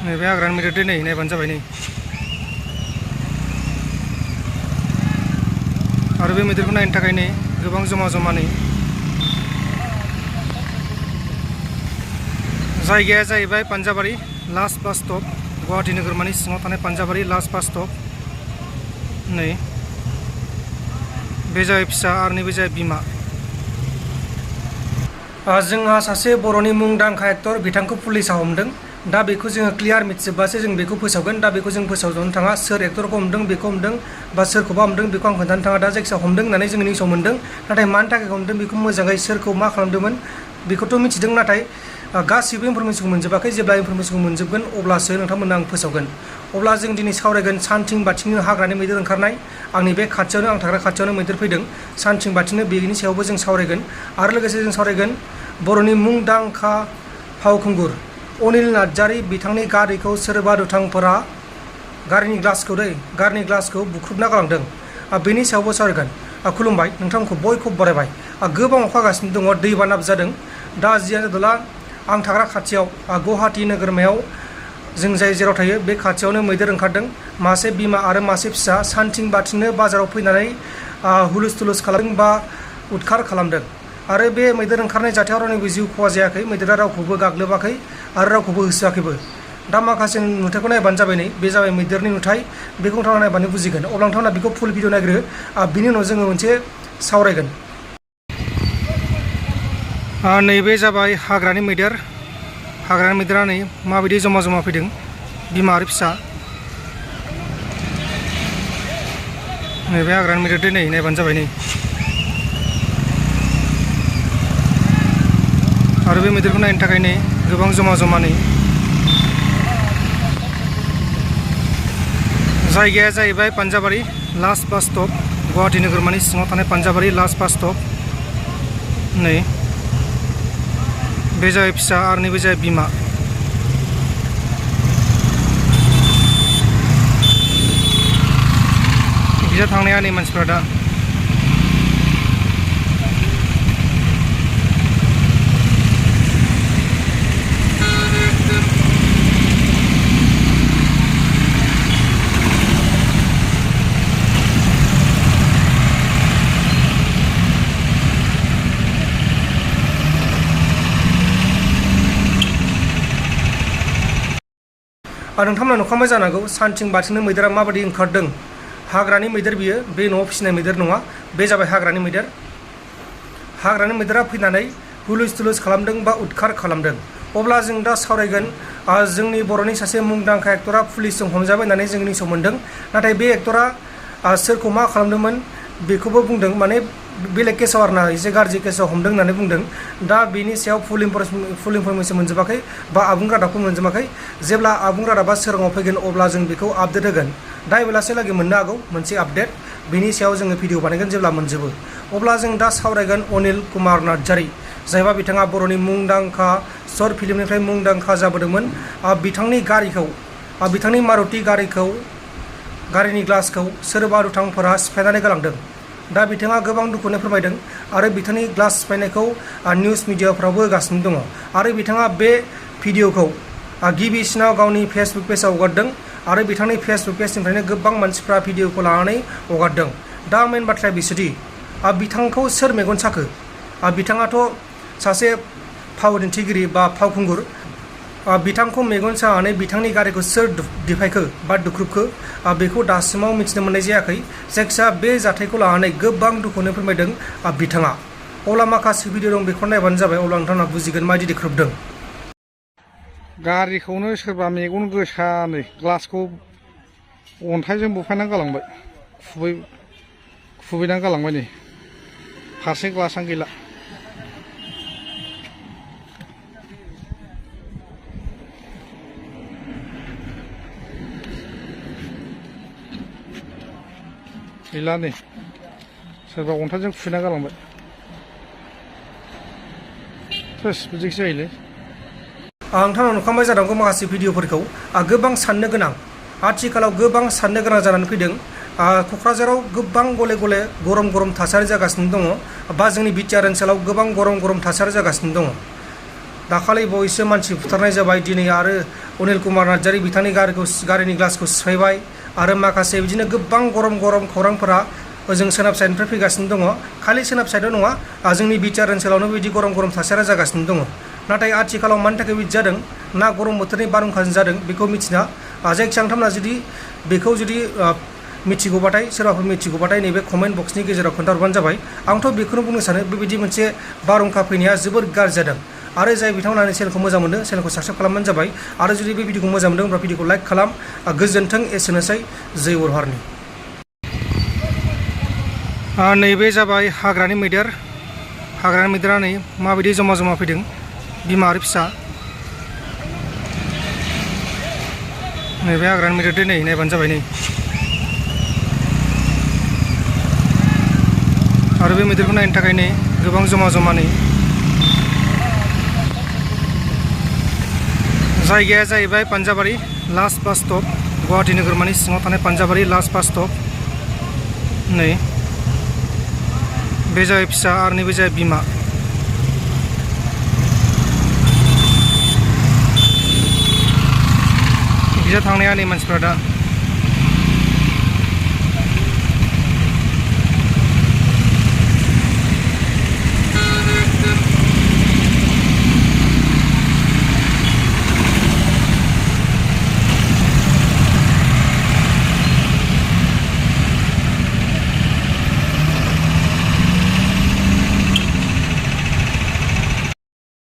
नैबे हाग्रानि मैदेर नै नायबानो जाबाय नै आरो बे मैदेरखौ नायनो थाखाय नै गोबां जमा नै जायगाया जाहैबाय पान्जाबारि लास्ट बास स्टप गुवाहाटी नोगोरमानि सिङाव थानाय पान्जाबारि लास्ट बास स्टप नै बे जाबाय फिसा आरो नैबे जाबाय बिमा जोंहा सासे बर'नि मुंदांखा एक्टर बिथांखौ पुलिसा हमदों दा बेखौ जोङो क्लियार मिथिजोबबासो जों बेखौ फोसावगोन दा बेखौ जों फोसावजोबनो थाङा सोर एक्टरखौ हमदों बेखौ हमदों बा सोरखौबा हमदों बेखौ आं खोन्थानो थाङा दा जायखिया हमदों होननानै जोङो निउसाव मोन्दों नाथाय मानि थाखाय हमदों बेखौ मोजाङै सोरखौ मा खालामदोंमोन बेखौथ' मिथिदों नाथाय गासिबो इनफरमेसनखौ मोनजोबाखै जेब्ला इनफरमेसनखौ मोनजोबगोन अब्लासो नोंथांमोननो आं फोसावगोन अब्ला जों दिनै सावरायगोन सानथिं बाथिंनो हाग्रानि मैदेर ओंखारनाय आंनि बे खाथियावनो आं थाग्रा खाथियावनो मैदेर फैदों सानथिं बाथिंनो बेनि सायावबो जों सावरायगोन आरो लोगोसे जों सावरायगोन बर'नि मुंदांखा फावखुंगुर अनिल नार्जारी बिथांनि गारिखौ सोरबा दुथांफोरा गारिनि ग्लासखौ बुख्रुबना गालांदों बेनि सायावबो सावरायगोन खुलुमबाय नोंथांखौ बयखौबो बरायबाय गोबां अखा हागासिनो दङ दैबाना जादों दा जियानो जादोला आं थाग्रा खाथियाव गुवाहाटी नोगोरमायाव जों जेराव थायो बे खाथियावनो मैदेर ओंखारदों मासे बिमा आरो मासे फिसा सानथिं बाथिंनो बाजाराव फैनानै हुलुस थुलुस खालामदों बा उदखार खालामदों आरो बे मैदेर ओंखारनाय जाथायाव रावनिबो जिउ खहा जायाखै मैदेरा रावखौबो गाग्लोबाखै आरो रावखौबो होसोआखैबो दा माखासे नुथायखौ नायबानो जाबाय नै बे जाबाय मैदेरनि नुथाय बेखौ नोंथाङा नायबानो बुजिगोन अब्ला नोंथाङा बेखौ फुल भिडिअ नायग्रो बिनि उनाव जोङो मोनसे सावरायगोन नैबे जाबाय हाग्रानि मैदेरा नै माबायदि जमा फैदों बिमा आरो फिसा नैबे हाग्रानि मैदेर नै नायबानो जाबाय नै आरो बे मैदेरखौ नायनो थाखाय नै गोबां जमा नै जायगाया जाहैबाय पान्जाबारि लास्ट बास स्टप गुवाहाटी नोगोरमानि सिङाव थानाय पान्जाबारि लास्ट बास स्टप नै बे जाबाय फिसा आरो नैबे जाबाय बिमा बिजा थांनाया नै मानसिफ्रा दा नोंथांमोना नुखांबाय जानांगौ सानथिं बाथिंनो मैदेरा माबायदि ओंखारदों हाग्रानि मैदेर बियो बे न'आव फिसिनाय मैदेर नङा बे जाबाय हाग्रानि मैदेरा फैनानै हुलुस थुलुस खालामदों बा उदखार खालामदों अब्ला जों दा सावरायगोन जोंनि बर'नि सासे मुंदांखा एक्टरा पुलिसजों हमजाबाय होननानै जों निउसाव मोन्दों नाथाय बे एक्टरा सोरखौ मा खालामदोंमोन बेखौबो बुंदों माने बेलेग केसाव आरोना एसे गाज्रि केसाव हमदों होननानै बुंदों दा बेनि सायाव फुल इनफरमेसन मोनजोबाखै बा आबुं रादाबखौ मोनजोबाखै जेब्ला आबुं रादाबा सोराङाव फैगोन अब्ला जों बेखौ आपडेट होगोन दा बेलासेलागै मोननो हागौ मोनसे आपडेट बेनि सायाव जोङो भिडिअ बानायगोन जेब्ला मोनजोबो अब्ला जों दा सावरायगोन अनिल कुमार नार्जारी जायबा बिथाङा बर'नि मुंदांखा शर्ट फिल्मनिफ्राय मुंदांखा जाबोदोंमोन बिथांनि मारुति गारिनि ग्लासखौ सोरबा दुथांफोरा सिफायनानै गालांदों दा बिथाङा गोबां दुखुनि फोरमायदों आरो बिथांनि ग्लास सिफायनायखौ निउस मिडियाफ्रावबो होगासिनो दङ आरो बिथाङा बे भिडिअखौ गिबिसिनाव गावनि फेसबुक पेजाव हगारदों आरो बिथांनि फेसबुक पेजनिफ्रायनो गोबां मानसिफ्रा भिडिअखौ लानानै हगारदों दा मेन बाथ्राया बिसोरदि बिथांखौ सोर मेगन साखो बिथाङाथ' सासे फाव दिन्थिगिरि बा फावखुंगुर बिथांखौ मेगन सानानै बिथांनि गारिखौ सोर दिफायखो बा दुख्रुबखो बेखौ दासिमाव मिथिनो मोननाय जायाखै जायखिजाया बे जाथायखौ लानानै गोबां दुखुनि फोरमायदों बिथाङा अब्ला माखासे भिडिअ दं बेखौ नायबानो जाबाय अब्ला नोंथांमोना बुजिगोन माबायदि दिख्रुबदों गारिखौनो सोरबा मेगन गोसानै ग्लासखौ अन्थाइजों बुफायनानै गालांबाय खुबैनानै गालांबाय नै फारसे ग्लासानो गैला गैला नै सोरबा अन्थाइजों खुबैना गालांबाय बिदिसो जायोलै नोंथांनाव नुखांबाय जानांगौ माखासे भिडिअफोरखौ गोबां साननो गोनां आथिखालाव गोबां साननो गोनां जानानै फैदों क'क्राझाराव गोबां गले गले गरम थासारि जागासिनो दङ बा जोंनि बिटिआर ओनसोलाव गोबां गरम थासारि जागासिनो दङ दाखालि बावैसो मानसि बुथारनाय जाबाय दिनै आरो अनिल कुमार नार्जारी बिथांनि गारिनि ग्लासखौ सिफायबाय आरो माखासे बिदिनो गोबां गरम खौरांफोरा ओजों सोनाब साइडनिफ्राय फैगासिनो दङ खालि सोनाब साइडआव नङा जोंनि बिटिआर ओनसोलावनो बिदि गरम थासारिया जागासिनो दङ नाथाय आथिखालाव मानि थाखाय बिदि जादों ना गरम बोथोरनि बारहुंखाजों जादों बेखौ मिथिना जायखिजाया नोंथांमोना जुदि बेखौ मिथिगौबाथाय सोरबाफोर मिथिगौबाथाय नैबे कमेन्ट बक्सनि गेजेराव खोन्थाहरबानो जाबाय आंथ' बेखौनो बुंनो सानो बेबायदि मोनसे बारहुंखा फैनाया जोबोर गाज्रि जादों आरो जाय बिथांमोना चेनेलखौ मोजां मोनदों चेनेलखौ साबस्क्राइब खालामबानो जाबाय आरो जुदि बे भिडिअखौ मोजां मोनदों होनबा भिडिअखौ लाइक खालाम गोजोन्थों एसेनोसै जय बर' हारिनि नैबे जाबाय हाग्रानि मैदेरा नै माबायदि जमा फैदों बिमा आरो फिसा नैबे हाग्रानि मैदेर नै नायबानो जाबाय नै आरो बे मैदेरखौ नायनो थाखाय नै गोबां जमा नै जायगाया जाहैबाय पान्जाबारि लास्ट बास स्टप गुवाहाटी नोगोरमानि सिङाव थानाय पान्जाबारि लास्ट बास स्टप नै बे जाबाय फिसा आरो नैबे जाबाय बिमा बिजा थांनाया नै मानसिफ्रा दा